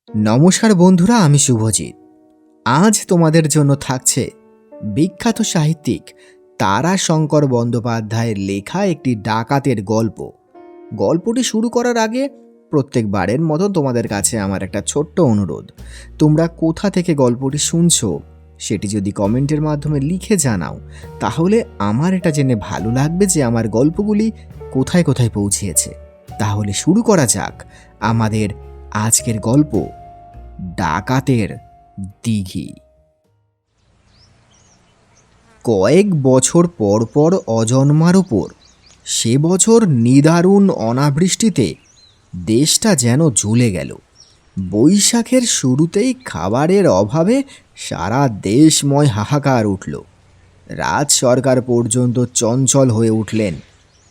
নমস্কার বন্ধুরা, আমি শুভজিৎ। আজ তোমাদের জন্য থাকছে বিখ্যাত সাহিত্যিক তারাশঙ্কর বন্দ্যোপাধ্যায়ের লেখা একটি ডাকাতের গল্প। গল্পটি শুরু করার আগে প্রত্যেকবারের মতো তোমাদের কাছে আমার একটা ছোট্ট অনুরোধ, তোমরা কোথা থেকে গল্পটি শুনছো সেটি যদি কমেন্টের মাধ্যমে লিখে জানাও, তাহলে আমার এটা জেনে ভালো লাগবে যে আমার গল্পগুলি কোথায় কোথায় পৌঁছিয়েছে। তাহলে শুরু করা যাক আমাদের আজকের গল্প, ডাকাতের দিঘি। কয়েক বছর পর পর অজন্মার উপর সে বছর নিদারুণ অনাবৃষ্টিতে দেশটা যেন জ্বলে গেল। বৈশাখের শুরুতেই খাবারের অভাবে সারা দেশময় হাহাকার উঠল। রাজ সরকার পর্যন্ত চঞ্চল হয়ে উঠলেন।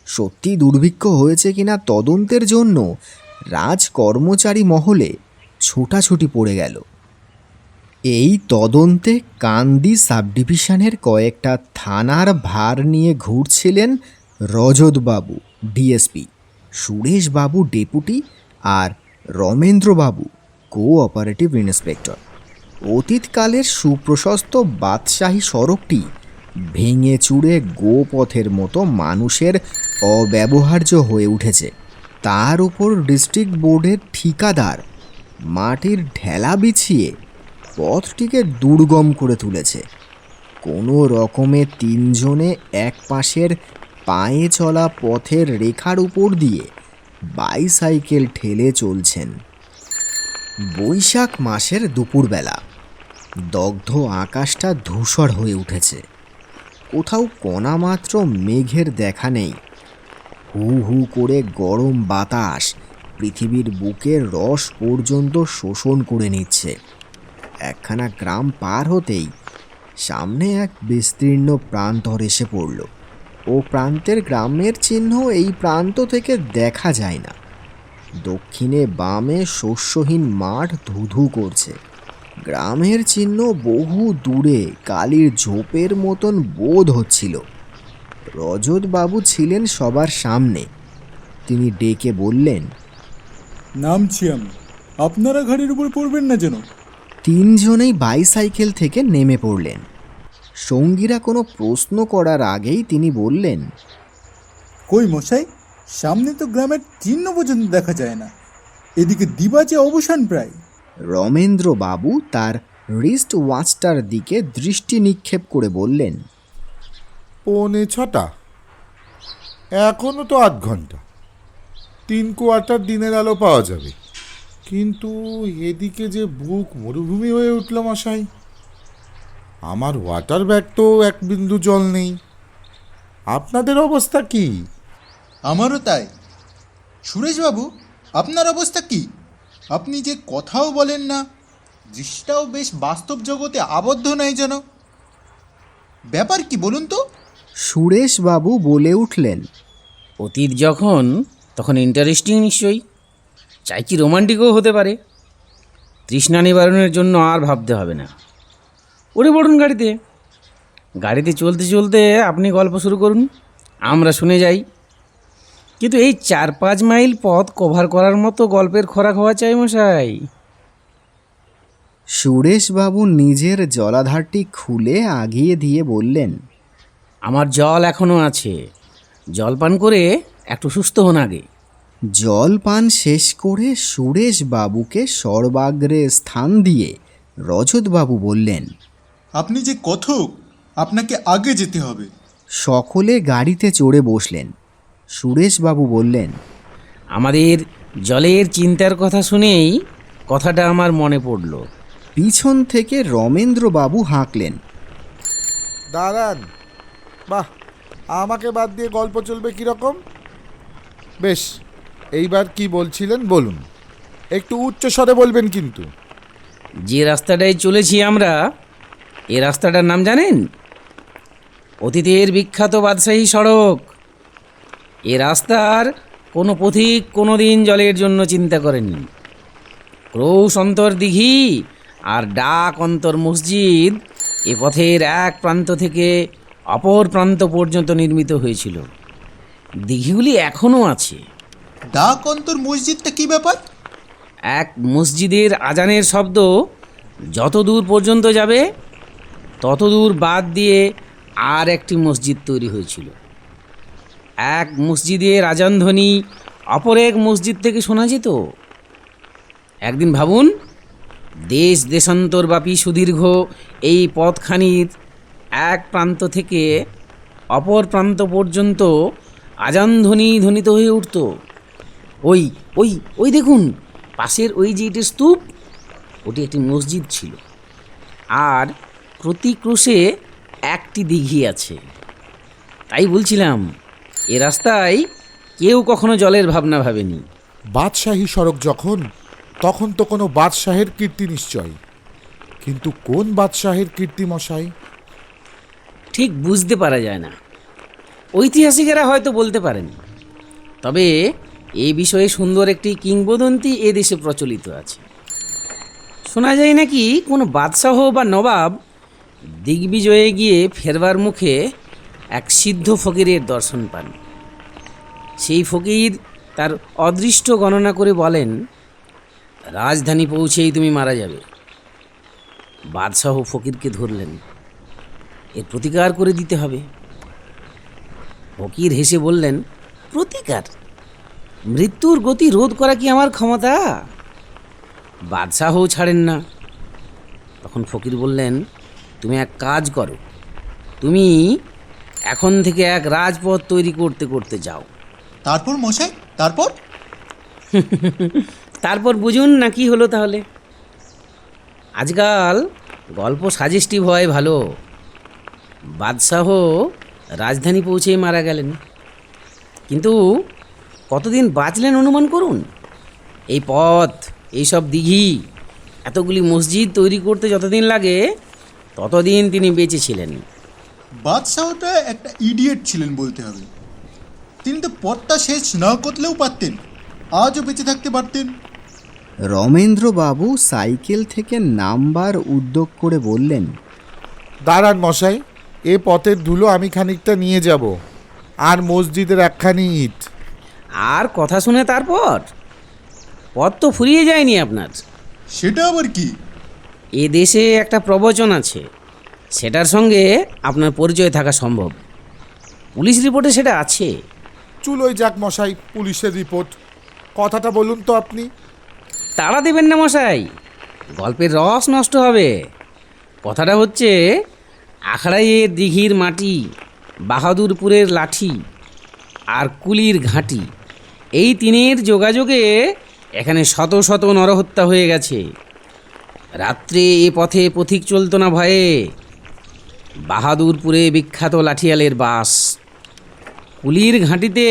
সত্যি দুর্ভিক্ষ হয়েছে কিনা তদন্তের জন্য রাজ কর্মচারী মহলে ছোটাছুটি পড়ে গেল। এই তদন্তে কান্দি সাব ডিভিশনের কয়েকটা থানার ভার নিয়ে ঘুরছিলেন রজতবাবু ডিএসপি, সুরেশবাবু ডেপুটি আর রমেন্দ্রবাবু কোঅপারেটিভ ইন্সপেক্টর। অতীতকালের সুপ্রশস্ত বাদশাহী সড়কটি ভেঙে চুরে গোপথের মতো মানুষের অব্যবহার্য হয়ে উঠেছে। তার উপর ডিস্ট্রিক্ট বোর্ডের ঠিকাদার মাটির ঢেলা বিছিয়ে পথটিকে দুর্গম করে তুলেছে। কোনো রকমে তিনজনে এক পাশের পায়ে চলা পথের রেখার উপর দিয়ে বাইসাইকেল ঠেলে চলছেন। বৈশাখ মাসের দুপুরবেলা দগ্ধ আকাশটা ধূসর হয়ে উঠেছে। কোথাও কণামাত্র মেঘের দেখা নেই। হু হু করে গরম বাতাস পৃথিবীর বুকের রস পর্যন্ত শোষণ করে নিচ্ছে। একখানা গ্রাম পার হতেই সামনে এক বিস্তীর্ণ প্রান্তর এসে পড়ল। ও প্রান্তের গ্রামের চিহ্ন এই প্রান্ত থেকে দেখা যায় না। দক্ষিণে বামে শস্যহীন মাঠ ধুধু করছে। গ্রামের চিহ্ন বহু দূরে কালির ঝোপের মতন বোধ হচ্ছিল। রজতবাবু ছিলেন সবার সামনে। তিনি ডেকে বললেন, নামছি আমি, আপনারা ঘাড়ির উপর পড়বেন না যেন। তিনজনেই বাইসাইকেল থেকে নেমে পড়লেন। সঙ্গীরা কোনো প্রশ্ন করার আগেই তিনি বললেন, কই মশাই, সামনে তো গ্রামের চিহ্ন পর্যন্ত দেখা যায় না। এদিকে দিবা যে অবসান প্রায়। রমেন্দ্রবাবু তার রিস্ট ওয়াচটার দিকে দৃষ্টি নিক্ষেপ করে বললেন, 6:45, এখনও তো 8 ঘন্টা। 3 কোয়ার্টার দিনের আলো পাওয়া যাবে। কিন্তু এদিকে যে বুক মরুভূমি হয়ে উঠল মশাই। আমার ওয়াটার ব্যাগ তো এক বিন্দু জল নেই। আপনাদের অবস্থা কি? আমারও তাই। সুরেশবাবু, আপনার অবস্থা কি? আপনি যে কথাও বলেন না, দৃষ্টিটাও বেশ বাস্তব জগতে আবদ্ধ নাই যেন। ব্যাপার কি বলুন তো? সুরেশবাবু বলে উঠলেন, অতীত যখন তখন ইন্টারেস্টিং নিশ্চয়ই, চাই কি রোমান্টিকও হতে পারে। তৃষ্ণা নিবারণের জন্য আর ভাবতে হবে না। ওরে পড়ুন গাড়িতে। গাড়িতে চলতে চলতে আপনি গল্প শুরু করুন, আমরা শুনে যাই। কিন্তু এই 4-5 মাইল পথ কভার করার মতো গল্পের খোরাক হওয়া চাই মশাই। সুরেশবাবু নিজের জলাধারটি খুলে আগিয়ে দিয়ে বললেন, আমার জল এখনও আছে, জল পান করে একটু সুস্থ হন আগে। জল পান শেষ করে সুরেশবাবুকে সর্বাগ্রে স্থান দিয়ে রজতবাবু বললেন, আপনি যে কথক, আপনাকে আগে যেতে হবে। সকলে গাড়িতে চড়ে বসলেন। সুরেশবাবু বললেন, আমাদের জলের চিন্তার কথা শুনেই কথাটা আমার মনে পড়ল। পিছন থেকে রমেন্দ্রবাবু হাঁকলেন, দাঁড়ান। বাহ, আমাকে বাদ দিয়ে গল্প চলবে কীরকম? বেশ, এইবার কি বলছিলেন বলুন। একটু উচ্চ স্বরে বলবেন কিন্তু। যে রাস্তাটায় চলেছি আমরা, এ রাস্তাটার নাম জানেন? অতীতের বিখ্যাত বাদশাহী সড়ক। এ রাস্তার কোনো পথিক কোনো দিন জলের জন্য চিন্তা করেনি। ক্রৌশ অন্তর দিঘি আর ডাক অন্তর মসজিদ এ পথের এক প্রান্ত থেকে অপর প্রান্ত পর্যন্ত নির্মিত হয়েছিল। দিঘিগুলি এখনও আছে। ডাক অন্তর মসজিদটা কি ব্যাপার? এক মসজিদের আজানের শব্দ যত দূর পর্যন্ত যাবে তত দূর বাদ দিয়ে আর একটি মসজিদ তৈরি হয়েছিল। এক মসজিদের আজান ধ্বনি অপর এক মসজিদ থেকে শোনা যেত। একদিন ভাবুন, দেশ দেশান্তরব্যাপী সুদীর্ঘ এই পথখানির এক প্রান্ত থেকে অপর প্রান্ত পর্যন্ত আজান ধ্বনি ধ্বনিত হয়ে উঠত। ওই ওই ওই দেখুন, পাশের ওই যে এটি স্তূপ, ওটি একটি মসজিদ ছিল। আর প্রতি ক্রোশে একটি দিঘি আছে। তাই বলছিলাম, এ রাস্তায় কেউ কখনো জলের ভাবনা ভাবেনি। বাদশাহী সড়ক যখন, তখন তো কোনো বাদশাহের কীর্তি নিশ্চয়। কিন্তু কোন বাদশাহের কীর্তি মশাই? ঠিক বুঝতে পারা যায় না। ঐতিহাসিকেরা হয়তো বলতে পারেন। তবে এই বিষয়ে সুন্দর একটি কিংবদন্তি এ দেশে প্রচলিত আছে। শোনা যায় নাকি কোনো বাদশাহ বা নবাব দিগ্বিজয়ে গিয়ে ফেরবার মুখে এক সিদ্ধ ফকিরের দর্শন পান। সেই ফকির তার অদৃষ্ট গণনা করে বলেন, রাজধানী পৌঁছেই তুমি মারা যাবে। বাদশাহ ফকিরকে ধরলেন, এর প্রতিকার করে দিতে হবে। ফকির হেসে বললেন, প্রতিকার? মৃত্যুর গতি রোধ করা কি আমার ক্ষমতা? বাদশাহও ছাড়েন না। তখন ফকির বললেন, তুমি এক কাজ করো, তুমি এখন থেকে এক রাজপথ তৈরি করতে করতে যাও। তারপর মশাই, তারপর? তারপর বুঝুন না কি হলো তাহলে। আজকাল গল্প সাজেস্টিভ হয় ভালো। বাদশাহ রাজধানী পৌঁছে মারা গেলেন, কিন্তু কতদিন বাঁচলেন অনুমান করুন। এই পথ, এইসব দিঘি, এতগুলি মসজিদ তৈরি করতে যতদিন লাগে ততদিন তিনি বেঁচে ছিলেন। বাদশাহটা একটা ইডিয়েট ছিলেন বলতে হবে। তিনি তো পথটা শেষ না করলেও পারতেন, আজও বেঁচে থাকতে পারতেন। রমেন্দ্রবাবু সাইকেল থেকে নামবার উদ্যোগ করে বললেন, দাঁড়ান মশাই, এ পথের ধুলো আমি খানিকটা নিয়ে যাব, আর মসজিদের একখানি ইট। আর কথা শুনে তারপর? পথ তো ফুরিয়ে যায়নি আপনার। সেটা আবার কি? এ দেশে একটা প্রবচন আছে, সেটার সঙ্গে আপনার পরিচয় থাকা সম্ভব। পুলিশ রিপোর্টে সেটা আছে। চুলোই যাক মশাই, পুলিশের রিপোর্ট। কথাটা বলুন তো আপনি। তাড়া দেবেন না মশাই, গল্পের রস নষ্ট হবে। কথাটা হচ্ছে, আখড়াইয়ের দিঘির মাটি, বাহাদুরপুরের লাঠি আর কুলির ঘাঁটি, এই তিনের যোগাযোগে এখানে শত শত নরহত্যা হয়ে গেছে। রাত্রে এ পথে পথিক চলত না ভয়ে। বাহাদুরপুরে বিখ্যাত লাঠিয়ালের বাস। কুলির ঘাঁটিতে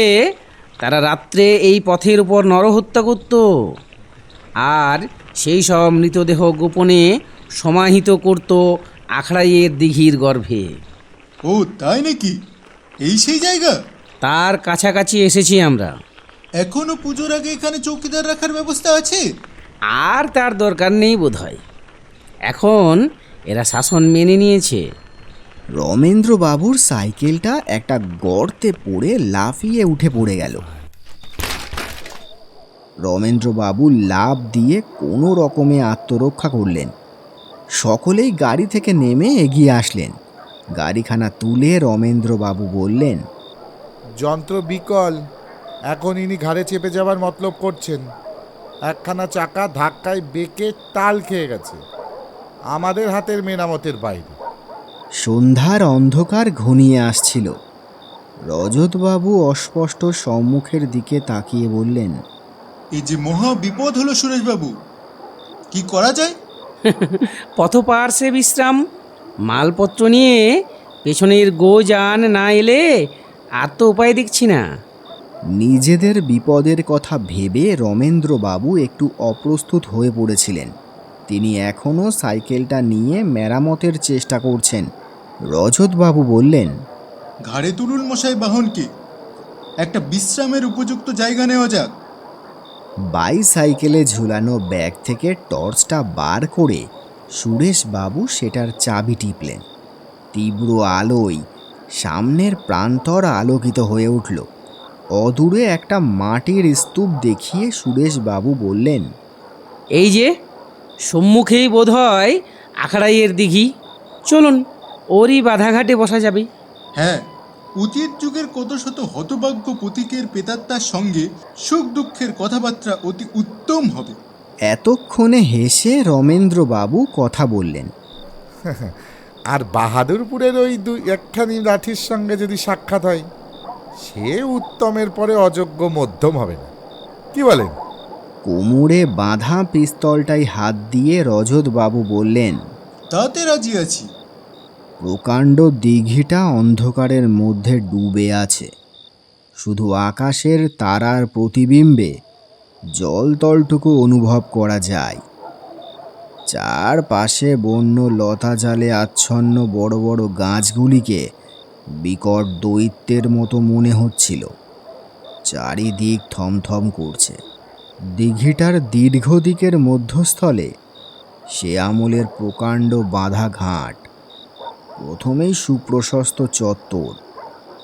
তারা রাত্রে এই পথের উপর নরহত্যা করত, আর সেই সব মৃতদেহ গোপনে সমাহিত করত আখড়াইয়ের দিঘির গর্ভে। ও তাই নাকি? এই সেই জায়গা? তার কাছাকাছি এসেছি আমরা। এখনো পুজোর আগে এখানে চৌকিদার রাখার ব্যবস্থা আছে? আর তার দরকার নেই বোধহয়, এখন এরা শাসন মেনে নিয়েছে। রমেন্দ্রবাবুর সাইকেলটা একটা গর্তে পড়ে লাফিয়ে উঠে পড়ে গেল। রমেন্দ্রবাবু লাফ দিয়ে কোনো রকমে আত্মরক্ষা করলেন। সকলেই গাড়ি থেকে নেমে এগিয়ে আসলেন। গাড়িখানা তুলে রমেন্দ্রবাবু বললেন, যন্ত্র বিকল, এখন ইনি ঘাড়ে চেপে যাবার মতলব করছেন। একখানা চাকা ধাক্কায় বেঁকে তাল খেয়ে গেছে, আমাদের হাতের মেরামতের বাইরে। সন্ধ্যার অন্ধকার ঘনিয়ে আসছিল। রজতবাবু অস্পষ্ট সম্মুখের দিকে তাকিয়ে বললেন, এই যে মহা বিপদ হলো সুরেশবাবু, কি করা যায়? পথপার্শ্বে বিশ্রাম, মালপত্র নিয়ে পেছনের গোযান না এলে আর তো উপায় দেখছি না। নিজেদের বিপদের কথা ভেবে রমেন্দ্রবাবু একটু অপ্রস্তুত হয়ে পড়েছিলেন। তিনি এখনও সাইকেলটা নিয়ে মেরামতের চেষ্টা করছেন। রজতবাবু বললেন, ঘাড়ে তুলুন মশাই বাহনকে, একটা বিশ্রামের উপযুক্ত জায়গা নেওয়া যাক। বাইসাইকেলে ঝুলানো ব্যাগ থেকে টর্চটা বার করে সুরেশবাবু সেটার চাবি টিপলেন। তীব্র আলোয় সামনের প্রান্তর আলোকিত হয়ে উঠল। অদূরে একটা মাটির স্তূপ দেখিয়ে সুরেশবাবু বললেন, এই যে সম্মুখেই বোধ হয় আখাড়াইয়ের দিঘি, চলুন ওরই বাধাঘাটে বসা যাবে। হ্যাঁ, অতীত যুগের কত শত হতভাগ্য প্রতীকের প্রেতাত্মার সঙ্গে সুখ দুঃখের কথাবার্তা অতি উত্তম হবে। এতক্ষণে হেসে রমেন্দ্রবাবু কথা বললেন। আর বাহাদুরপুরের ওই একখানি লাঠির সঙ্গে যদি সাক্ষাৎ হয়, সে উত্তমের পরে অযোগ্য মধ্যম হবে না, কি বলেন? কোমরে বাঁধা পিস্তলটায় হাত দিয়ে রজতবাবু বললেন, তাতে রাজি আছি। প্রকাণ্ড দিঘিটা অন্ধকারের মধ্যে ডুবে আছে। শুধু আকাশের তারার প্রতিবিম্বে জলতলটুকু অনুভব করা যায়। চারপাশে বন্য লতা জালে আচ্ছন্ন বড় বড় গাছগুলিকে বিকট দৈত্যের মতো মনে হচ্ছিল। চারিদিক থমথম করছে। দিঘিটার দীর্ঘ দিকের মধ্যস্থলে সে আমলের প্রকাণ্ড বাঁধা ঘাট। প্রথমেই সুপ্রশস্ত চত্বর,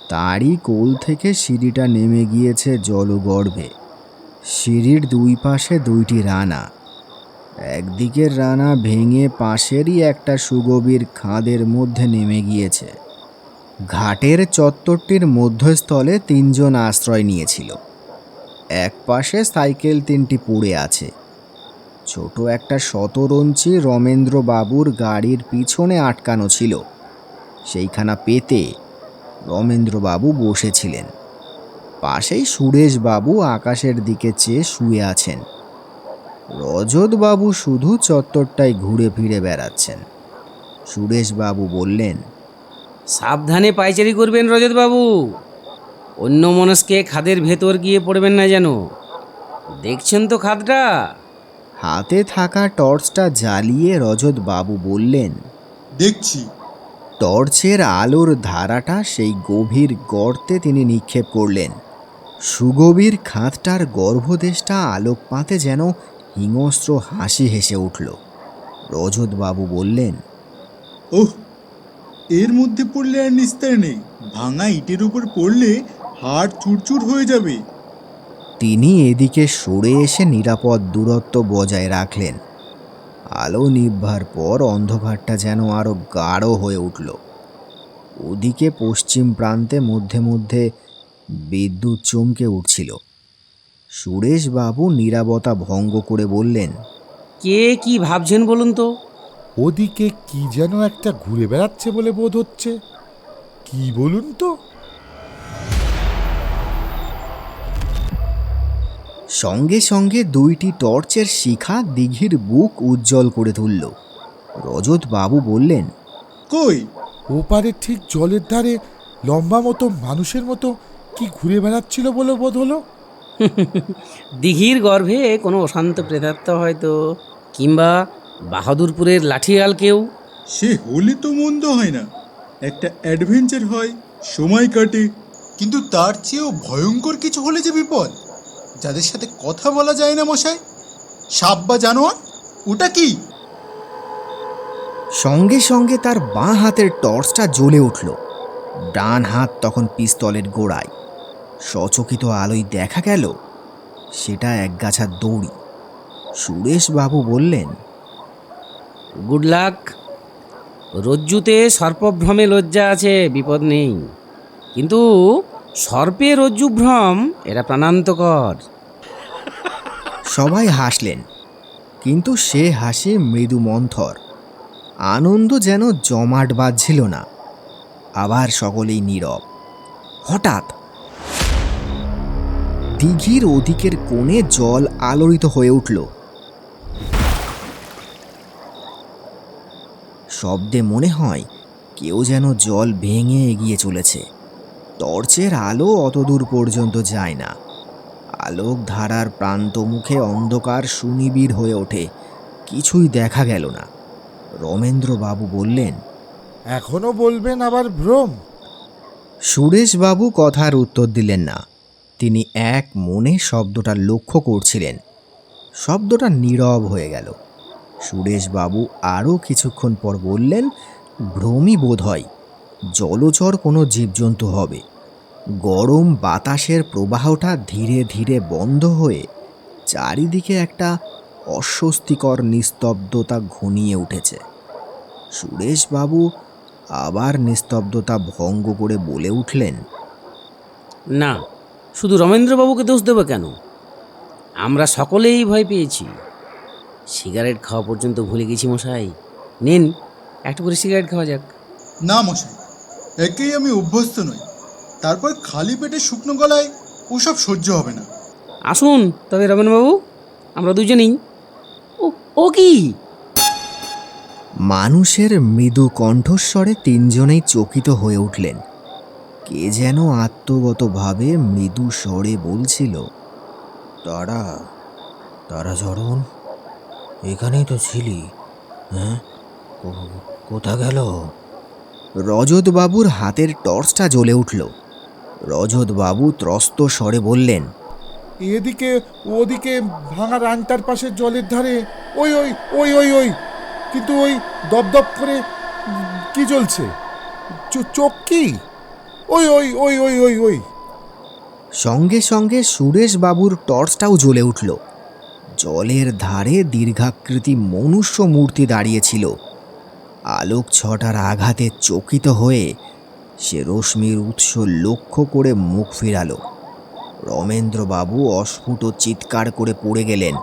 তারই কোল থেকে সিঁড়িটা নেমে গিয়েছে জলগর্ভে। সিঁড়ির দুই পাশে দুইটি রানা। একদিকের রানা ভেঙে পাশেরই একটা সুগভীর খাদের মধ্যে নেমে গিয়েছে। ঘাটের চত্বরটির মধ্যস্থলে তিনজন আশ্রয় নিয়েছিল। এক পাশে সাইকেল তিনটি পড়ে আছে। ছোট একটা শতরঞ্চি রমেন্দ্রবাবুর গাড়ির পিছনে আটকানো ছিল। সেইখানা পেতে রমেন্দ্রবাবু বসেছিলেন। পাশেই সুরেশবাবু আকাশের দিকে চেয়ে শুয়ে আছেন। রজতবাবু শুধু চত্বরটায় ঘুরে ফিরে বেড়াচ্ছেন। সুরেশবাবু বললেন, সাবধানে পায়চারি করবেন রজতবাবু, অন্য মনস্কে খাদের ভেতর গিয়ে পড়বেন না যেন। দেখছেন তো খাদটা? হাতে থাকা টর্চটা জ্বালিয়ে রজতবাবু বললেন। দেখছি। টর্চের আলোর ধারাটা সেই গভীর গর্তে তিনি নিক্ষেপ করলেন। সুগভীর খাদটার গর্ভদেশটা আলোকপাতে যেন হিংস্র হাসি হেসে উঠল। রজতবাবু বললেন, ওহ, এর মধ্যে পড়লে আর নিস্তার নেই। ভাঙা ইটের উপর পড়লে হাড় চুরচুর হয়ে যাবে। তিনি এদিকে সরে এসে নিরাপদ দূরত্ব বজায় রাখলেন। আলো নিভবার পর অন্ধকারটা যেন আরো গাঢ় হয়ে উঠল। ওদিকে পশ্চিম প্রান্তে মধ্যে মধ্যে বিদ্যুৎ চমকে উঠছিল। সুরেশবাবু নীরবতা ভঙ্গ করে বললেন, কে কি ভাবছেন বলুন তো? ওদিকে কি যেন একটা ঘুরে বেড়াচ্ছে বলে বোধ হচ্ছে, কি বলুন তো? সঙ্গে সঙ্গে দুইটি টর্চের শিখা দিঘির বুক উজ্জ্বল করে তুলল। রজতবাবু বললেন, কই? ওপারে ঠিক জলের ধারে লম্বা মতো মানুষের মতো কি ঘুরে বেড়াচ্ছিল বলে বোধ হলো। দিঘির গর্ভে কোনো অশান্ত প্রেতাত্মা হয়তো, কিংবা বাহাদুরপুরের লাঠিয়াল কেউ। সে হলে তো মন্দ হয় না, একটা অ্যাডভেঞ্চার হয়, সময় কাটে। কিন্তু তার চেয়েও ভয়ঙ্কর কিছু হলে যে বিপদ, যাদের সাথে কথা বলা যায় না মশাই। সাপ বা জানোয়ার, ওটা কি? সঙ্গে সঙ্গে তার বাঁ হাতের টর্চটা জ্বলে উঠল। ডান হাত তখন পিস্তলের গোড়ায়। সচকিত আলোয় দেখা গেল সেটা একগাছা দড়ি। সুরেশবাবু বললেন, গুড লাক। রজ্জুতে সর্পভ্রমে লজ্জা আছে, বিপদ নেই। কিন্তু সর্পে রজ্জুভ্রম, এটা প্রাণান্তকর। সবাই হাসলেন, কিন্তু সে হাসি মৃদু মন্থর। আনন্দ যেন জমাট বাঁধছিল না। আবার সকলেই নীরব। হঠাৎ দিঘির ওদিকের কোণে জল আলোড়িত হয়ে উঠল। শব্দে মনে হয় কেউ যেন জল ভেঙে এগিয়ে চলেছে। টর্চের আলো অতদূর পর্যন্ত যায় না। আলোক ধারার প্রান্তমুখে অন্ধকার সুনিবিড় হয়ে ওঠে। কিছুই দেখা গেল না। রমেন্দ্রবাবু বললেন, এখনো বলবেন আবার ভ্রম? সুরেশবাবু কথার উত্তর দিলেন না। তিনি এক মনে শব্দটা লক্ষ্য করছিলেন। শব্দটা নীরব হয়ে গেল। সুরেশবাবু আরও কিছুক্ষণ পর বললেন, ভ্রমই বোধ হয়, জলচর কোনো জীবজন্তু হবে। গরম বাতাসের প্রবাহটা ধীরে ধীরে বন্ধ হয়ে চারিদিকে একটা অস্বস্তিকর নিস্তব্ধতা ঘনিয়ে উঠেছে। সুরেশবাবু আবার নিস্তব্ধতা ভঙ্গ করে বলে উঠলেন, না, শুধু রমেন্দ্রবাবুকে দোষ দেবো কেন? আমরা সকলেই ভয় পেয়েছি। সিগারেট খাওয়া পর্যন্ত ভুলে গেছি মশাই। নিন, একটু করে সিগারেট খাওয়া যাক। না মশাই, একেই আমি অভ্যস্ত নই, তারপর খালি পেটে শুকনো গলায় ওসব সহ্য হবে না। আসুন তবে রমেনবাবু, আমরা দুজনেই। ও ও কি? মানুষের মৃদু কণ্ঠস্বরে তিনজনেই চকিত হয়ে উঠলেন। কে যেন আত্মগতভাবে মৃদু স্বরে বলছিল, তারা তারা চরণ, এখানেই তো ছিলি, হ্যাঁ? কোথা গেল? রজতবাবুর হাতের টর্চটা জ্বলে উঠল। রজতবাবু ত্রস্ত স্বরে বললেন, এদিকে ওদিকে ভাঙা রানটার পাশে জলের ধারে, ওই ওই ওই ওই ওই কিন্তু ওই দপদপ করে কি জ্বলছে? চোখ কি? ওই ওই ওই ওই ওই ওই সঙ্গে সঙ্গে সুরেশবাবুর টর্চটাও জ্বলে উঠল। জলের ধারে দীর্ঘাকৃতি মনুষ্য মূর্তি দাঁড়িয়েছিল। আলোক ছটার আঘাতে চকিত হয়ে সে রশ্মির উৎস লক্ষ্য করে মুখ ফিরালো। রমেন্দ্রবাবু অস্ফুট চিৎকার করে পড়ে গেলেন।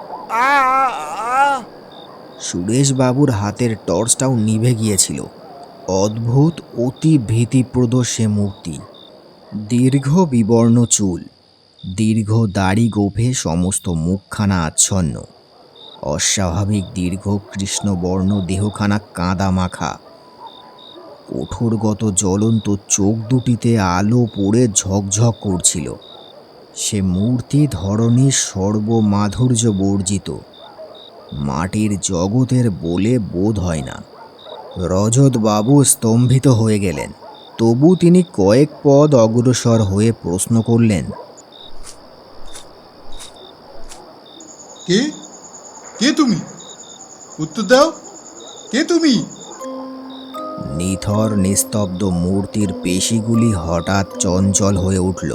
সুরেশবাবুর হাতের টর্চটাও নিভে গিয়েছিল। অদ্ভুত অতি ভীতিপ্রদ সে মূর্তি। দীর্ঘ বিবর্ণ চুল, দীর্ঘ দাড়ি গোফে সমস্ত মুখখানা আচ্ছন্ন, অস্বাভাবিক দীর্ঘ কৃষ্ণবর্ণ দেহখানা কাদা মাখা, কঠোরগত জ্বলন্ত চোখ দুটিতে আলো পড়ে ঝকঝক করছিল। সে মূর্তি ধরণীর সর্বমাধুর্য বর্জিত, মাটির জগতের বলে বোধ হয় না। রজতবাবু স্তম্ভিত হয়ে গেলেন। তবু তিনি কয়েক পদ অগ্রসর হয়ে প্রশ্ন করলেন, কে কে তুমি? উত্তর দাও, কে তুমি? নিথর নিস্তব্ধ মূর্তির পেশিগুলি হঠাৎ চঞ্চল হয়ে উঠল।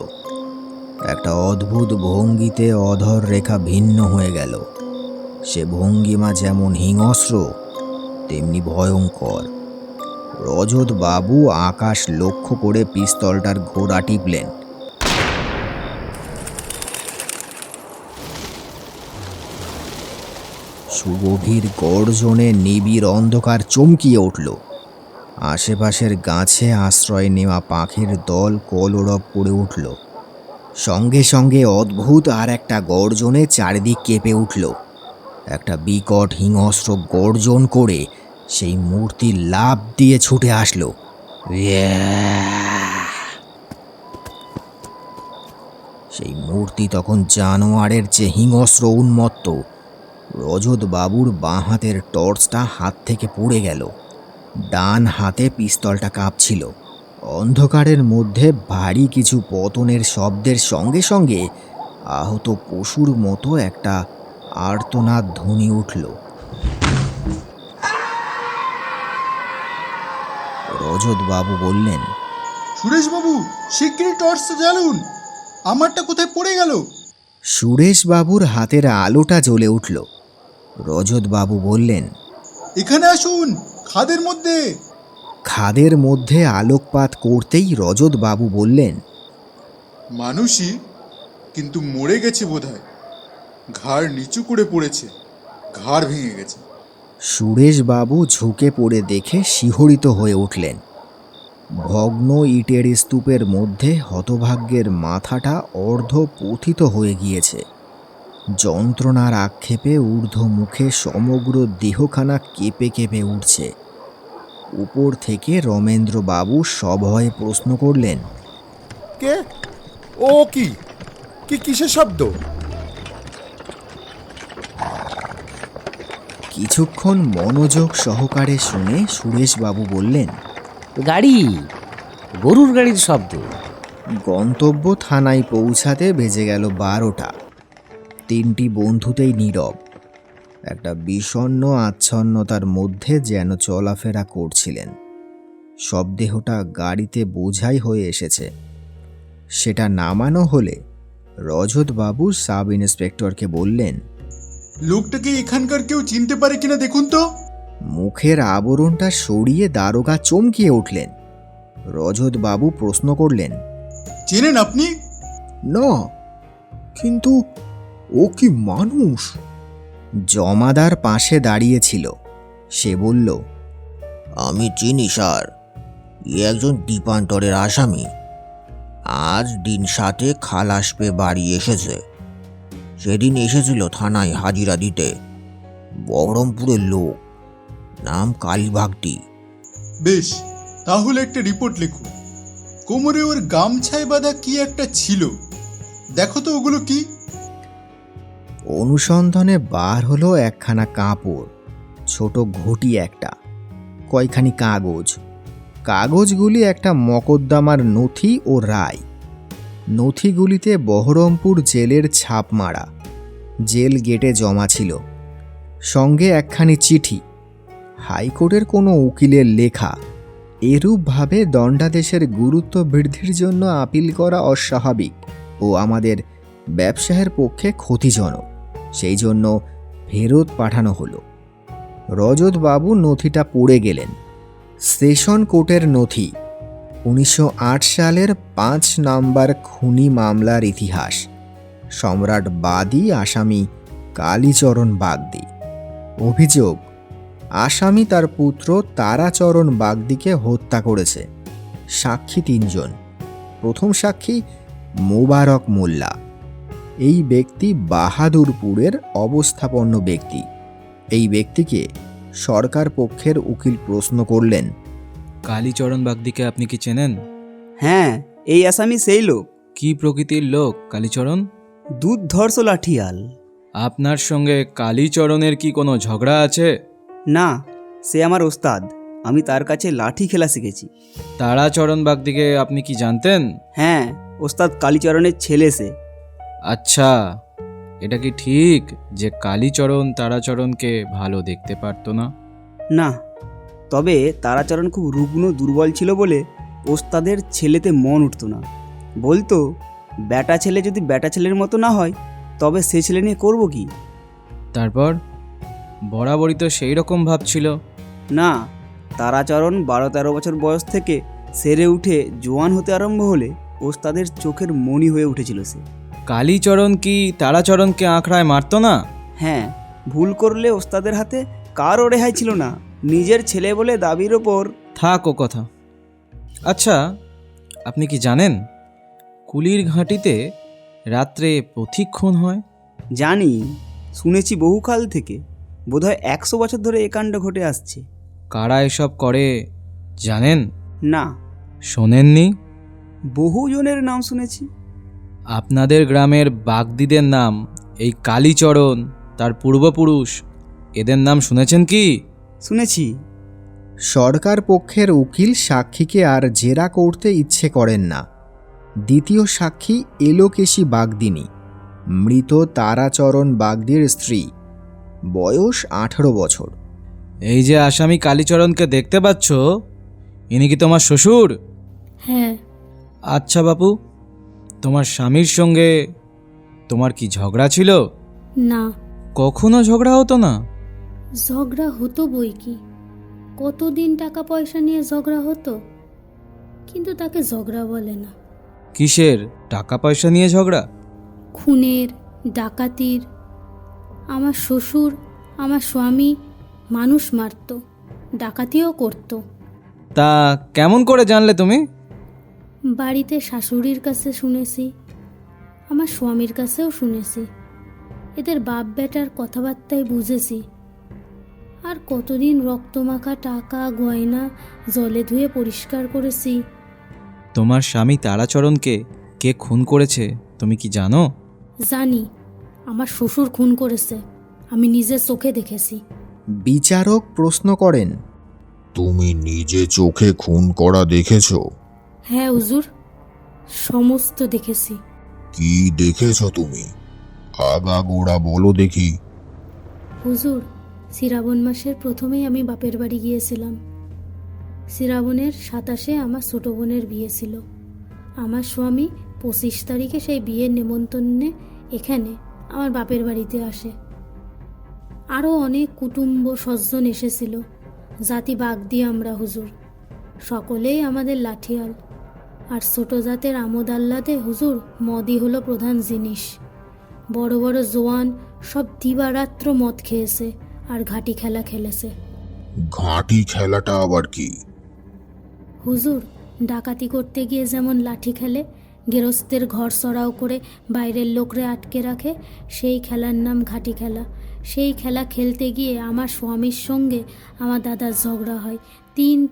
একটা অদ্ভুত ভঙ্গিতে অধর রেখা ভিন্ন হয়ে গেল। সে ভঙ্গিমা যেমন হিংস্র তেমনি ভয়ঙ্কর। রজতবাবু আকাশ লক্ষ্য করে পিস্তলটার ঘোড়া টিপলেন। সুগভীর গর্জনে নিবিড় অন্ধকার চমকিয়ে উঠল। আশেপাশের গাছে আশ্রয় নেওয়া পাখির দল কলরব করে উঠল। সঙ্গে সঙ্গে অদ্ভুত আর একটা গর্জনে চারিদিক কেঁপে উঠল। একটা বিকট হিংস্র গর্জন করে সেই মূর্তি লাফ দিয়ে ছুটে আসলো। সেই মূর্তি তখন জানোয়ারের চেয়ে হিংস্র উন্মত্ত। রজতবাবুর বাঁ হাতের টর্চটা হাত থেকে পড়ে গেল। ডান হাতে পিস্তলটা কাঁপছিল। অন্ধকারের মধ্যে ভারী কিছু পতনের শব্দের সঙ্গে সঙ্গে আহত পশুর মতো একটা আর্তনাদ ধ্বনি উঠল। রজতবাবু বললেন, সুরেশবাবু, শিগগিরই টর্চ জ্বালুন, আমারটা কোথায় পড়ে গেল? সুরেশবাবুর হাতের আলোটা জ্বলে উঠল। রজতবাবু বললেন, এখানে আসুন, খাদের মধ্যে। খাদের মধ্যে আলোকপাত করতেই রজতবাবু বললেন, মানুষই, কিন্তু মরে গেছে বোধহয়। ঘাড় নিচু করে পড়েছে, ঘাড় ভেঙে গেছে। সুরেশবাবু ঝুঁকে পড়ে দেখে শিহরিত হয়ে উঠলেন। ভগ্ন ইটের স্তূপের মধ্যে হতভাগ্যের মাথাটা অর্ধ পতিত হয়ে গিয়েছে। যন্ত্রণার আক্ষেপে ঊর্ধ্বমুখে সমগ্র দেহখানা কেঁপে কেঁপে উঠছে। উপর থেকে রমেন্দ্রবাবু সভয়ে প্রশ্ন করলেন, কে? ও কি কি কিসের শব্দ? কিছুক্ষণ মনোযোগ সহকারে শুনে সুরেশবাবু বললেন, গাড়ি, গরুর গাড়ির শব্দ। গন্তব্য থানায় পৌঁছাতে বেজে গেল 12টা। তিনটি বন্ধুতেই নীরব। একটা বিষণ্ণ আচ্ছন্নতার মধ্যে যেন চলাফেরা করছিলেন। শবদেহটা গাড়িতে বোঝাই হয়ে এসেছে। সেটা নামানো হলে রজতবাবু সাব ইন্সপেক্টরকে বললেন, লোকটাকে এখানকার কেউ চিনতে পারে কিনা দেখুন তো। মুখের আবরণটা সরিয়ে দারোগা চমকিয়ে উঠলেন। রজতবাবু প্রশ্ন করলেন, চেনেন আপনি? না, কিন্তু ও কি মানুষ? জমাদার পাশে দাঁড়িয়েছিল। সে বলল, আমি চিনি স্যার, এ একজন দ্বীপান্তরের আসামি। আজ দিন 7 খালাস পেয়ে বাড়ি এসেছে। সেদিন এসেছিল থানায় হাজিরা দিতে। বহরমপুরের লোক, নাম কালীভাগটি। বেশ, তাহলে একটা রিপোর্ট লিখুন। কোমরে ওর গামছায় বাঁধা কি একটা ছিল, দেখো তো ওগুলো কি। অনুসন্ধানে বার হলো একখানা কাপড়, ছোট ঘটি একটা, কয়খানি কাগজ। কাগজগুলি একটা মকদ্দমার নথি ও রায়। নথিগুলিতে বহরমপুর জেলের ছাপ মারা, জেল গেটে জমা ছিল। সঙ্গে একখানি চিঠি, হাইকোর্টের কোনো উকিলের লেখা। এরূপভাবে দণ্ডাদেশের গুরুত্ব বৃদ্ধির জন্য আপিল করা অস্বাভাবিক ও আমাদের ব্যবসায়ের পক্ষে ক্ষতিজনক। সেই জন্য ফেরত পাঠানো হলো। রজতবাবু নথিটা পড়ে গেলেন। সেশন কোর্টের নথি, 1908 সালের 5 নাম্বার খুনি মামলার ইতিহাস। সম্রাট বাদী, আসামি কালীচরণ বাগদি। অভিযোগ, আসামি তার পুত্র তারাচরণ বাগদিকে হত্যা করেছে। সাক্ষী 3 জন। প্রথম সাক্ষী মোবারক মোল্লা। এই ব্যক্তি বাহাদুরপুরের অবস্থাপন্ন ব্যক্তি। এই ব্যক্তিকে সরকার পক্ষের উকিল প্রশ্ন করলেন, কালীচরণ বাগদিকে আপনি কি চেনেন? হ্যাঁ, এই আসামি সেই লোক। কি প্রকৃতির লোক কালীচরণ? দুর্ধর্ষ লাঠিয়াল। আপনার সঙ্গে কালীচরণের কি কোনো ঝগড়া আছে? না, সে আমার ওস্তাদ। আমি তার কাছে লাঠি খেলা শিখেছি। তারাচরণ বাগদিকে আপনি কি জানতেন? হ্যাঁ, ওস্তাদ কালীচরণের ছেলে সে। আচ্ছা, এটা কি ঠিক যে কালীচরণ তারাচরণকে ভালো দেখতে পারতো না? না, তবে তারাচরণ খুব রুগ্ন দুর্বল ছিল বলে ওস্তাদের ছেলেতে মন উঠত না। বলতো, বেটা ছেলে যদি বেটা ছেলের মতো না হয় তবে সে ছেলে নিয়ে করব কি? তারপর বরাবরই তো সেই রকম ভাবছিল। না, তারাচরণ 12-13 বছর বয়স থেকে সেরে উঠে জোয়ান হতে আরম্ভ হলে ওস্তাদের চোখের মণি হয়ে উঠেছিল সে। কালীচরণ কি তারাচরণকে আঁকড়ায় মারতো না? হ্যাঁ, ভুল করলে ওস্তাদের হাতে কারও রেহাই ছিল না। নিজের ছেলে বলে দাবির ওপর। থাক ও কথা। আচ্ছা, আপনি কি জানেন কুলির ঘাঁটিতে রাত্রে পথিক খুন হয়? জানি, শুনেছি বহুকাল থেকে। বোধহয় 100 বছর ধরে এ কাণ্ড ঘটে আসছে। কারা এসব করে জানেন? না, শোনেননি? বহুজনের নাম শুনেছি। আপনাদের গ্রামের বাগদিদের নাম, এই কালীচরণ, তার পূর্বপুরুষ, এদের নাম শুনেছেন কি? শুনেছি। সরকার পক্ষের উকিল সাক্ষীকে আর জেরা করতে ইচ্ছে করেন না। দ্বিতীয় সাক্ষী এলোকেশী বাগদিনী, মৃত তারাচরণ বাগদির স্ত্রী, বয়স 18 বছর। এই যে আসামি কালীচরণকে দেখতে পাচ্ছ, ইনি কি তোমার শ্বশুর? হ্যাঁ। আচ্ছা বাপু, তোমার স্বামীর সঙ্গে তোমার কি ঝগড়া ছিল? না, কখনো ঝগড়া হতো না? ঝগড়া হতো বই কি। কতদিন টাকা পয়সা নিয়ে ঝগড়া হতো, কিন্তু তাকে ঝগড়া বলে না। কিসের টাকা পয়সা নিয়ে ঝগড়া? খুনের, ডাকাতির। আমার শ্বশুর, আমার স্বামী মানুষ মারত, ডাকাতিও করত। তা কেমন করে জানলে তুমি? বাড়িতে শাশুড়ির কাছে শুনেছি, আমার স্বামীর কাছেও শুনেছি। এদের বাপ বেটার কথাবার্তায় বুঝেছি। আর কতদিন রক্তমাখা টাকা গয়না জলে ধুয়ে পরিষ্কার করেছি। তোমার স্বামী তারাচরণকে কে খুন করেছে তুমি কি জানো? জানি, আমার শ্বশুর খুন করেছে। আমি নিজের চোখে দেখেছি। বিচারক প্রশ্ন করেন, তুমি নিজে চোখে খুন করা দেখেছ? হ্যাঁ হুজুর, সমস্ত দেখেছি। কি দেখেছ তুমি? আগাগোড়া বলো দেখি। হুজুর, শ্রাবণ মাসের প্রথমেই আমি বাপের বাড়ি গিয়েছিলাম। শ্রাবণের 27-এ আমার ছোট বোনের বিয়ে ছিল। আমার স্বামী 25 তারিখে সেই বিয়ের নেমন্তন্নে এখানে আমার বাপের বাড়িতে আসে। আরও অনেক কুটুম্ব স্বজন এসেছিল। জাতি বাগ দিয়ে আমরা হুজুর, সকলেই আমাদের লাঠিয়াল। আর ছোট জাতের আমোদ আহ্লাদে হুজুর মদই হলো প্রধান জিনিস। বড় বড় জোয়ান সব দিবারাত্র মদ খেয়েছে আর ঘাটি খেলা খেলেছে। ঘাঁটি খেলাটা আবার কি? হুজুর, ডাকাতি করতে গিয়ে যেমন লাঠি খেলে, গেরস্তের ঘর সরাও করে বাইরের লোকরে আটকে রাখে, সেই খেলার নাম ঘাটি খেলা। সেই খেলা খেলতে গিয়ে আমার স্বামীর সঙ্গে আমার দাদার ঝগড়া হয়।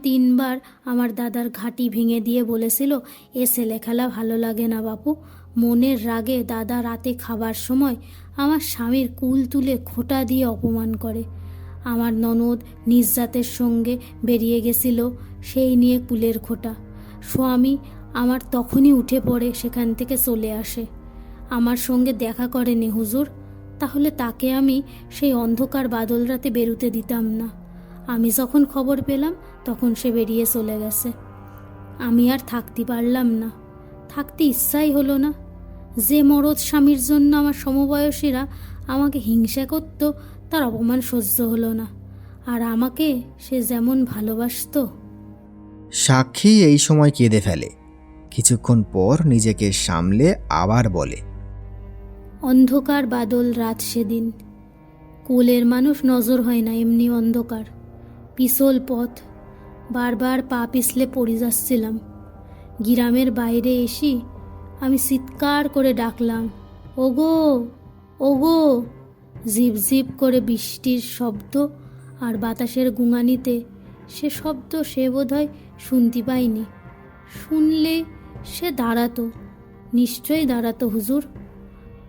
তিনবার আমার দাদার ঘাটি ভেঙে দিয়ে বলেছিল, এ ছেলে খেলা ভালো লাগে না বাপু। মনের রাগে দাদা রাতে খাবার সময় আমার স্বামীর কুল তুলে খোঁটা দিয়ে অপমান করে। আমার ননদ নিজ জাতের সঙ্গে বেরিয়ে গেছিল, সেই নিয়ে কুলের খোঁটা। স্বামী আমার তখনই উঠে পড়ে সেখান থেকে চলে আসে। আমার সঙ্গে দেখা করেনি হুজুর, তাহলে তাকে আমি সেই অন্ধকার বাদল রাতে বেরুতে দিতাম না। আমি যখন খবর পেলাম তখন সে বেরিয়ে চলে গেছে। আমি আর থাকতে পারলাম না, থাকতে ইচ্ছাই হলো না। যে মরদ স্বামীর জন্য আমার সমবয়সীরা আমাকে হিংসা করত, তার অপমান সহ্য হলো না। আর আমাকে সে যেমন ভালোবাসতো। সাক্ষী এই সময় কেঁদে ফেলে। কিছুক্ষণ পর নিজেকে সামলে আবার বলে, অন্ধকার বাদল রাত সেদিন। কুলের মানুষ নজর হয় না, এমনি অন্ধকার, পিছল পথ। বারবার পা পিছলে পড়ে যাচ্ছিলাম। গ্রামের বাইরে এসে আমি চিৎকার করে ডাকলাম, ওগো ওগো। ঝিপ ঝিপ করে বৃষ্টির শব্দ আর বাতাসের গুঙানিতে সে শব্দ সে বোধহয় শুনতে পায়নি। শুনলে সে দাঁড়াতো, নিশ্চয়ই দাঁড়াতো হুজুর।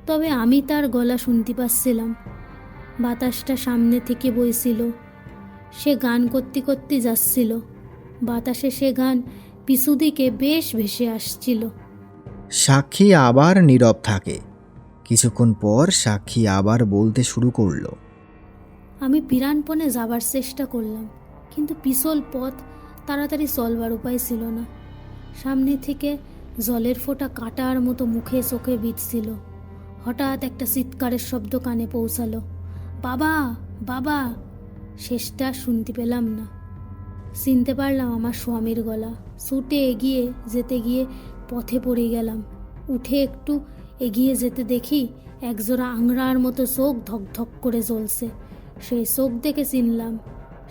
তবে আমি তার গলা শুনতে পাচ্ছিলাম। বাতাসটা সামনে থেকে বইছিল। সে গান করতে করতে যাচ্ছিল। বাতাসে সে গান পিছু দিকে বেশ ভেসে আসছিল। সাক্ষী আবার নীরব থাকে। কিছুক্ষণ পর সাক্ষী আবার বলতে শুরু করলো, আমি প্রাণপণে যাবার চেষ্টা করলাম, কিন্তু পিছল পথ, তাড়াতাড়ি চলবার উপায় ছিল না। সামনে থেকে জলের ফোঁটা কাটার মতো মুখে চোখে বিঁধছিল। হঠাৎ একটা চিৎকারের শব্দ কানে পৌঁছালো, বাবা বাবা। শেষটা শুনতে পেলাম না। চিনতে পারলাম আমার স্বামীর গলা। ছুটে এগিয়ে যেতে গিয়ে পথে পড়ে গেলাম। উঠে একটু এগিয়ে যেতে দেখি একজোড়া আংড়ার মতো চোখ ধকধক করে জ্বলছে। সেই চোখ দেখে চিনলাম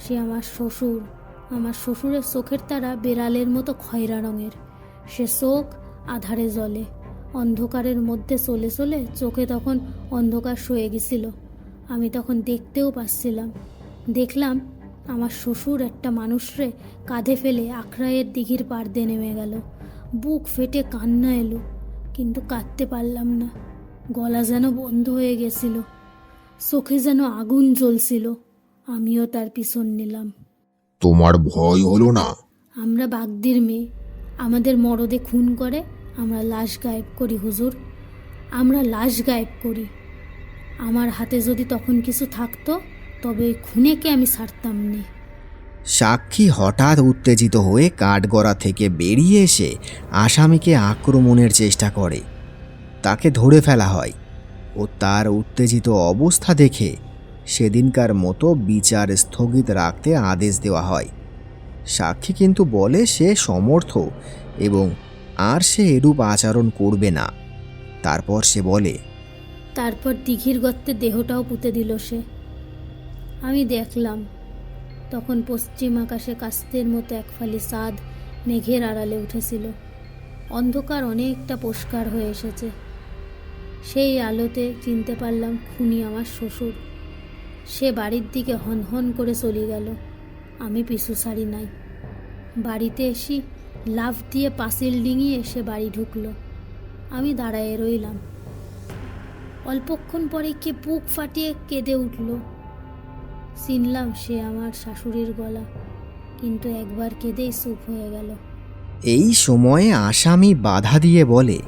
সে আমার শ্বশুর। আমার শ্বশুরের চোখের তারা বেড়ালের মতো খয়রা রঙের। সে চোখ আধারে জ্বলে। অন্ধকারের মধ্যে চলে চলে চোখে তখন অন্ধকার সয়ে গেছিল। আমি তখন দেখতেও পাচ্ছিলাম। দেখলাম আমার শ্বশুর একটা মানুষরে কাঁধে ফেলে আখড়াইয়ের দিঘির পাড় দিয়ে নেমে গেল। বুক ফেটে কান্না এলো, কিন্তু কাঁদতে পারলাম না। গলা যেন বন্ধ হয়ে গেছিল, চোখে যেন আগুন জ্বলছিল। আমিও তার পিছন নিলাম। তোমার ভয় হলো না? আমরা বাগদির মেয়ে, আমাদের মরদে খুন করে আমরা লাশ গায়েব করি হুজুর। আমরা লাশ গায়েব করি। আমার হাতে যদি তখন কিছু থাকতো তবে ওই খুনেকে আমি ছাড়তাম না। সাক্ষী হঠাৎ উত্তেজিত হয়ে কাঠগড়া থেকে বেরিয়ে এসে আসামিকে আক্রমণের চেষ্টা করে। তাকে ধরে ফেলা হয় ও তার উত্তেজিত অবস্থা দেখে সেদিনকার মতো বিচার স্থগিত রাখতে আদেশ দেওয়া হয়। সাক্ষী কিন্তু বলে সে সমর্থ এবং আর সে এরূপ আচরণ করবে না। তারপর সে বলে, তারপর দিঘির গর্তে দেহটাও পুঁতে দিল সে। আমি দেখলাম তখন পশ্চিম আকাশে কাস্তের মতো এক ফালি চাঁদ মেঘের আড়ালে উঠেছিল। অন্ধকার অনেকটা পরিষ্কার হয়ে এসেছে। সেই আলোতে চিনতে পারলাম খুনি আমার শ্বশুর। সে বাড়ির দিকে হনহন করে চলে গেল। আমি পিছু ছাড়ি নাই। বাড়িতে এসে লাফ দিয়ে পাঁচিল ডিঙিয়ে সে বাড়ি ঢুকলো। আমি দাঁড়ায়ে রইলাম। অল্পক্ষণ পরে কে বুক ফাটিয়ে কেঁদে উঠল। চিনলাম সে আমার শাশুড়ির গলা, কিন্তু একবার কেঁদেই চুপ হয়ে গেল। এই সময়ে আসামি বাধা দিয়ে বলে,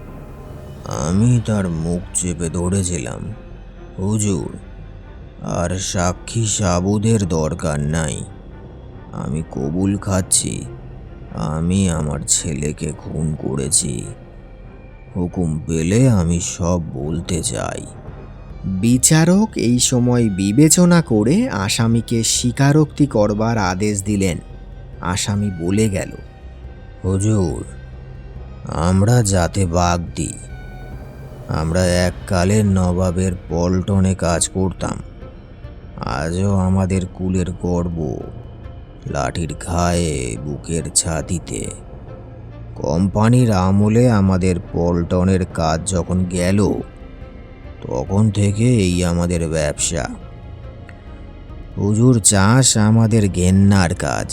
আমি তার মুখ চেপে ধরেছিলাম হুজুর, আর সাক্ষী সাবুদের দরকার নাই। আমি কবুল খাচ্ছি আমি আমার ছেলেকে খুন করেছি। হুকুম পেলে আমি সব বলতে চাই। বিচারক এই সময় বিবেচনা করে আসামিকে স্বীকারোক্তি করবার আদেশ দিলেন। আসামি বলে গেল, হুজুর, আমরা যাতে বাগ দিই। আমরা এককালে নবাবের পল্টনে কাজ করতাম। আজও আমাদের কুলের গর্ব লাঠির ঘায়ে, বুকের ছাতিতে। কোম্পানির আমলে আমাদের পল্টনের কাজ যখন গেল, তখন থেকে এই আমাদের ব্যবসা। হুজুর, চাষ আমাদের ঘেন্নার কাজ।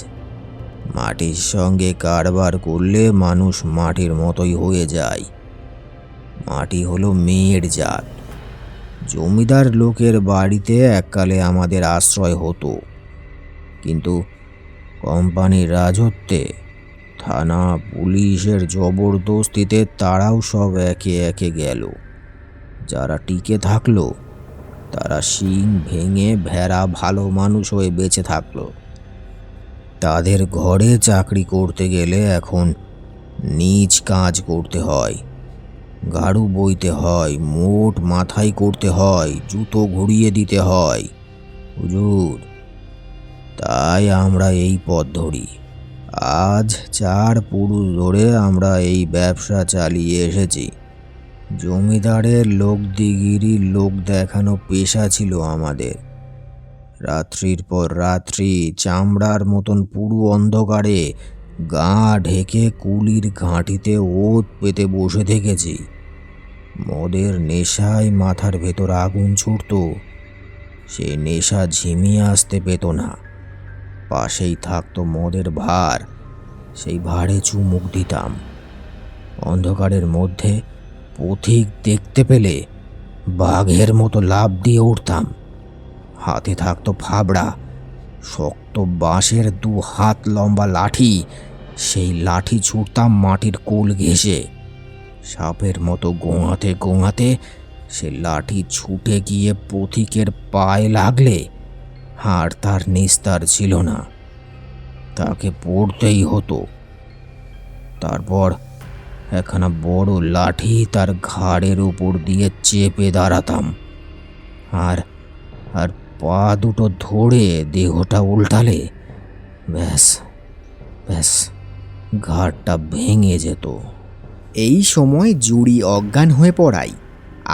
মাটির সঙ্গে কারবার করলে মানুষ মাটির মতোই হয়ে যায়। মাটি হলো মেয়ের জাত। জমিদার লোকের বাড়িতে এককালে আমাদের আশ্রয় হতো, কিন্তু কোম্পানির রাজত্বে, থানা পুলিশের জবরদস্তিতে তারাও সব একে একে গেল। যারা টিকে থাকলো তারা শিং ভেঙে ভেড়া ভালো মানুষ হয়ে বেঁচে থাকলো। তাদের ঘরে চাকরি করতে গেলে এখন নিজ কাজ করতে হয়, গাড়ু বইতে হয়, মোট মাথায় করতে হয়, জুতো ঘুরিয়ে দিতে হয়। হুজুর, তাই আমরা এই পথ ধরি। আজ 4 পুরুষ ধরে আমরা এই ব্যবসা চালিয়ে এসেছি। জমিদারের লোকদিগিরি, লোক দেখানো পেশা ছিল আমাদের। রাত্রির পর রাত্রি চামড়ার মতন পুরো অন্ধকারে গা ঢেকে কুলির ঘাঁটিতে ওত পেতে বসে থেকেছি। মদের নেশায় মাথার ভেতর আগুন ছুটত। সেই নেশা ঝিমিয়ে আসতে পেত না। পাশেই থাকতো মদের ভার, সেই ভারে চুমুক দিতাম। অন্ধকারের মধ্যে পথিক দেখতে পেলে বাঘের মতো লাফ দিয়ে উঠতাম। হাতে থাকতো ফাবড়া, শক্ত বাঁশের 2 হাত লম্বা লাঠি। সেই লাঠি ছুটতাম মাটির কোল ঘেঁষে। সাপের মতো গোঙাতে গোঙাতে সে লাঠি ছুটে গিয়ে পথিকের পায়ে লাগলে আর তার নিস্তার ছিল না, তাকে পড়তেই হতো। তারপর একখানা বড় লাঠি তার ঘাড়ের উপর দিয়ে চেপে দাঁড়াতাম, আর আর পা দুটো ধরে দেহটা উল্টালে ব্যাস ব্যাস ঘাড়টা ভেঙে যেত। এই সময় জুরি অজ্ঞান হয়ে পড়ায়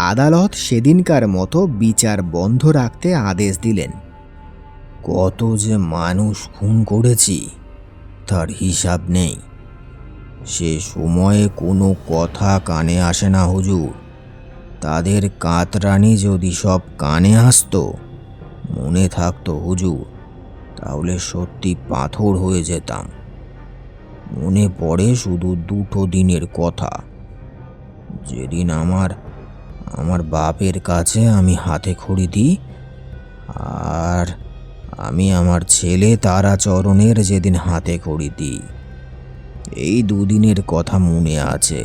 আদালত সেদিনকার মতো বিচার বন্ধ রাখতে আদেশ দিলেন। কত যে মানুষ খুন করেছি তার হিসাব নেই। সে সময়ে কোনো কথা কানে আসে না হুজুর। তাদের কাতরানি যদি সব কানে আসতো, মনে থাকতো হুজুর, তাহলে সত্যি পাথর হয়ে যেতাম। মনে পড়ে শুধু 2 দিনের কথা। যেদিন আমার বাপের কাছে আমি হাতে খড়ি দিই, আর আমি আমার ছেলে তারাচরণের যেদিন হাতে খড়ি দিই। এই 2 দিনের কথা মনে আছে।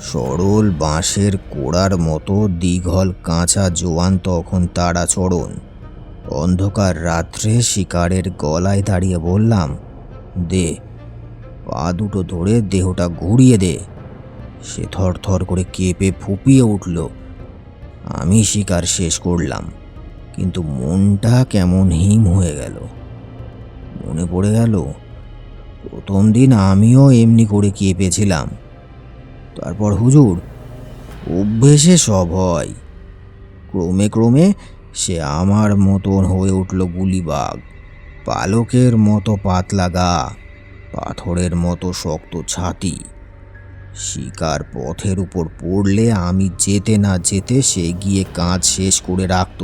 সরল বাঁশের কোড়ার মতো দীঘল কাঁচা জোয়ান তখন তারাচরণ। অন্ধকার রাত্রে শিকারের গলায় দাঁড়িয়ে বললাম, দে, পা দুটো ধরে দেহটা ঘুরিয়ে দে। সে থরথর করে কেঁপে ফুঁপিয়ে উঠল। আমি শিকার শেষ করলাম, কিন্তু মনটা কেমন হিম হয়ে গেল। মনে পড়ে গেল, প্রথম দিন আমিও এমনি করে কেঁপেছিলাম। তারপর হুজুর, অভ্যেসে সব হয়। ক্রমে ক্রমে সে আমার মতন হয়ে উঠল গুলিবাগ। পালকের মতো পাতলা গা, পাথরের মতো শক্ত ছাতি। শিকার পথের উপর পড়লে আমি যেতে না যেতে সে গিয়ে কাজ শেষ করে রাখত।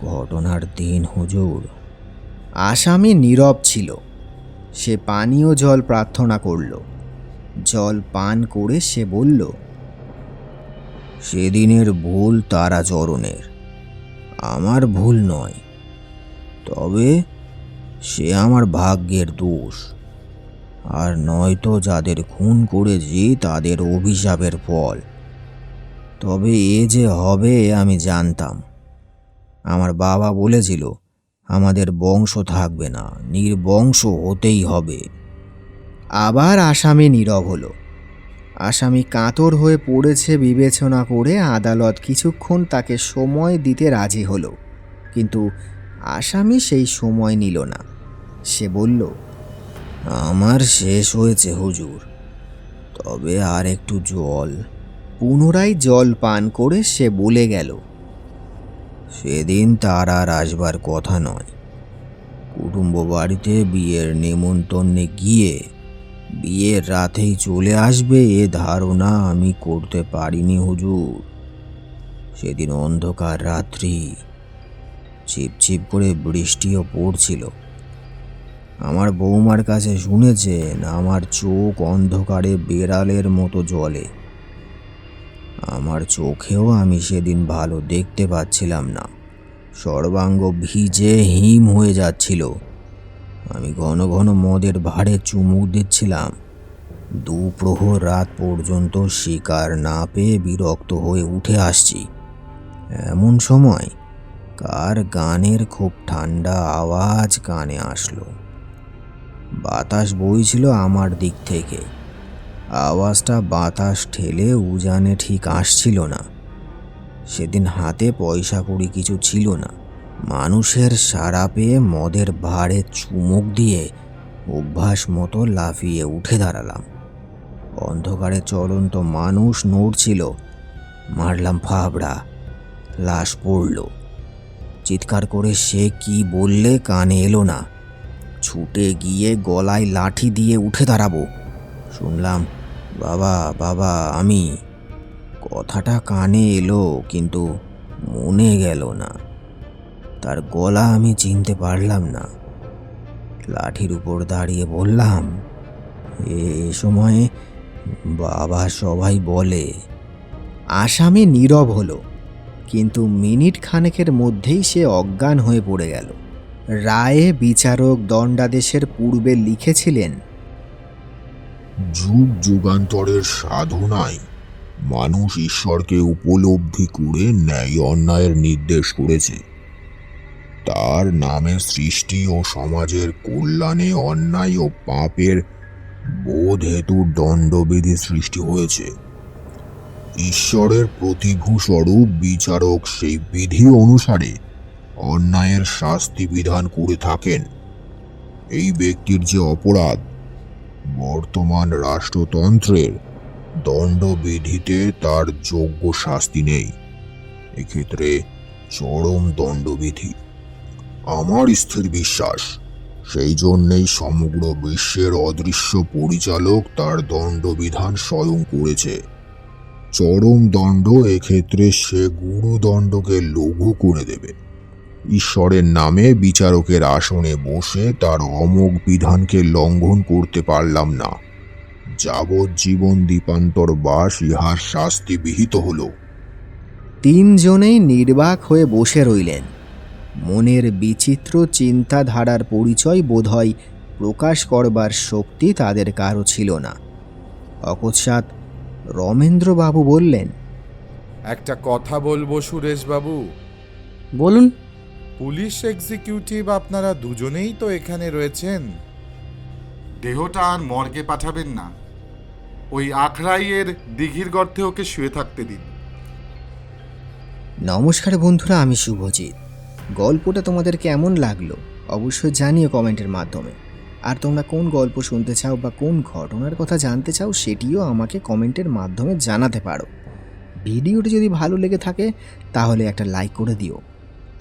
ঘটনার দিন হুজুর। আসামি নীরব ছিল। সে পানীয় জল প্রার্থনা করল। জল পান করে সে বলল, সেদিনের ভুল তারাচরণের, আমার ভুল নয়। তবে সে আমার ভাগ্যের দোষ, আর নয়তো যাদের খুন করেছি তাদের অভিশাপের ফল। তবে এ যে হবে আমি জানতাম। আমার বাবা বলেছিল, আমাদের বংশ থাকবে না, নির্বংশ হতেই হবে। আবার আসামি নীরব হলো। আসামি কাতর হয়ে পড়েছে বিবেচনা করে আদালত কিছুক্ষণ তাকে সময় দিতে রাজি হলো, কিন্তু আসামি সেই সময় নিল না। সে বলল, আমার শেষ হয়েছে হুজুর, তবে আর একটু জল। পুনরায় জল পান করে সে বলে গেল, সেদিন তার আর আসবার কথা নয়। কুটুম্ব বাড়িতে বিয়ের নেমন্তন্নে গিয়ে বিয়ের রাতেই চলে আসবে এ ধারণা আমি করতে পারিনি হুজুর। সেদিন অন্ধকার রাত্রি, ছিপছিপ করে বৃষ্টিও পড়ছিল। আমার বৌমার কাছে শুনেছেন আমার চোখ অন্ধকারে বেড়ালের মতো জ্বলে। আমার চোখেও আমি সেদিন ভালো দেখতে পাচ্ছিলাম না, সর্বাঙ্গ ভিজে হিম হয়ে যাচ্ছিল। আমি ঘন ঘন মদের ভাঁড়ে চুমুক দিচ্ছিলাম। দুপ্রহর রাত পর্যন্ত শিকার না পেয়ে বিরক্ত হয়ে উঠে আসছি। এমন সময় কার গানের খুব ঠান্ডা আওয়াজ কানে আসলো। বাতাস বইছিল আমার দিক থেকে। আওয়াজটা বাতাস ঠেলে উজানে ঠিক আসছিল না। সেদিন হাতে পয়সা কড়ি কিছু ছিল না। মানুষের সাড়া পেয়ে মদের ভাঁড়ে চুমুক দিয়ে অভ্যাস মতো লাফিয়ে উঠে দাঁড়ালাম। অন্ধকারে চলন্ত মানুষ নড়ছিল। মারলাম ফাবড়া, লাশ পড়ল। চিৎকার করে সে কি বললে কানে এলো না। ছুটে গিয়ে গলায় লাঠি দিয়ে উঠে দাঁড়াবো, শুনলাম, বাবা বাবা আমি। কথাটা কানে এলো কিন্তু মনে গেল না। তার গলা আমি চিনতে পারলাম না। লাঠির উপর দাঁড়িয়ে বললাম, এ সময়ে বাবা সবাই বলে। আসামি নীরব হলো, কিন্তু মিনিট খানেকের মধ্যেই সে অজ্ঞান হয়ে পড়ে গেল। রায়ে বিচারক দণ্ডাদেশের পূর্বে লিখেছিলেন, যুগ যুগান্তরের সাধনায় মানুষ ঈশ্বরকে উপলব্ধি করে ন্যায় অন্যায়ের নির্দেশ করেছে। তার নামে সৃষ্টি ও সমাজের কল্যাণে অন্যায় ও পাপের বোধ হেতু দণ্ডবিধি সৃষ্টি হয়েছে। ঈশ্বরের প্রতিভূ স্বরূপ বিচারক সেই বিধি অনুসারে অন্যায়ের শাস্তি বিধান করে থাকেন। এই ব্যক্তির যে অপরাধ, বর্তমান রাষ্ট্রতন্ত্রের দণ্ডবিধিতে তার যোগ্য শাস্তি নেই। এক্ষেত্রে চরম দণ্ডবিধি। আমার স্থির বিশ্বাস, সেই জন্যেই সমগ্র বিশ্বের অদৃশ্য পরিচালক তার দণ্ডবিধান স্বয়ং করেছে। চরম দণ্ড এক্ষেত্রে সে গুরুদণ্ডকে লঘু করে দেবে। ঈশ্বরের নামে বিচারকের আসনে বসে তার অমোঘ বিধানকে লঙ্ঘন করতে পারলাম না। যাবজ্জীবন দ্বীপান্তর বাস ইহার শাস্তি বিহিত হল। তিনজনেই নির্বাক হয়ে বসে রইলেন। মনের বিচিত্র চিন্তাধারার পরিচয় বোধহয় প্রকাশ করবার শক্তি তাদের কারো ছিল না। অকস্মাৎ রমেন্দ্রবাবু বললেন, একটা কথা বলবো সুরেশবাবু। বলুন। পুলিশ এক্সিকিউটিভ আপনারা দুজনেই তো এখানে রয়েছেন। দেহটা আর মর্গে পাঠাবেন না। ওই আখড়াইয়ের দিঘির গর্তে ওকে শুয়ে থাকতে দিন। নমস্কার বন্ধুরা, আমি শুভজিৎ। গল্পটা তোমাদের কেমন লাগলো অবশ্যই জানিও কমেন্টের মাধ্যমে। আর তোমরা কোন গল্প শুনতে চাও বা কোন ঘটনার কথা জানতে চাও সেটিও আমাকে কমেন্টের মাধ্যমে জানাতে পারো। ভিডিওটি যদি ভালো লেগে থাকে তাহলে একটা লাইক করে দিও।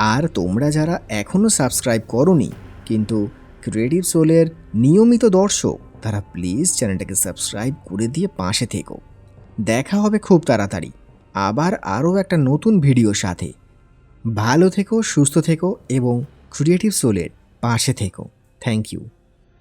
আর তোমরা যারা এখনও সাবস্ক্রাইব করোনি কিন্তু ক্রিয়েটিভ সোলের নিয়মিত দর্শক, তারা প্লিজ চ্যানেলটাকে সাবস্ক্রাইব করে দিয়ে পাশে থেকো। দেখা হবে খুব তাড়াতাড়ি আবার আরও একটা নতুন ভিডিওর সাথে। ভালো থেকো, সুস্থ থেকো এবং ক্রিয়েটিভ সোলের পাশে থেকো। Thank you.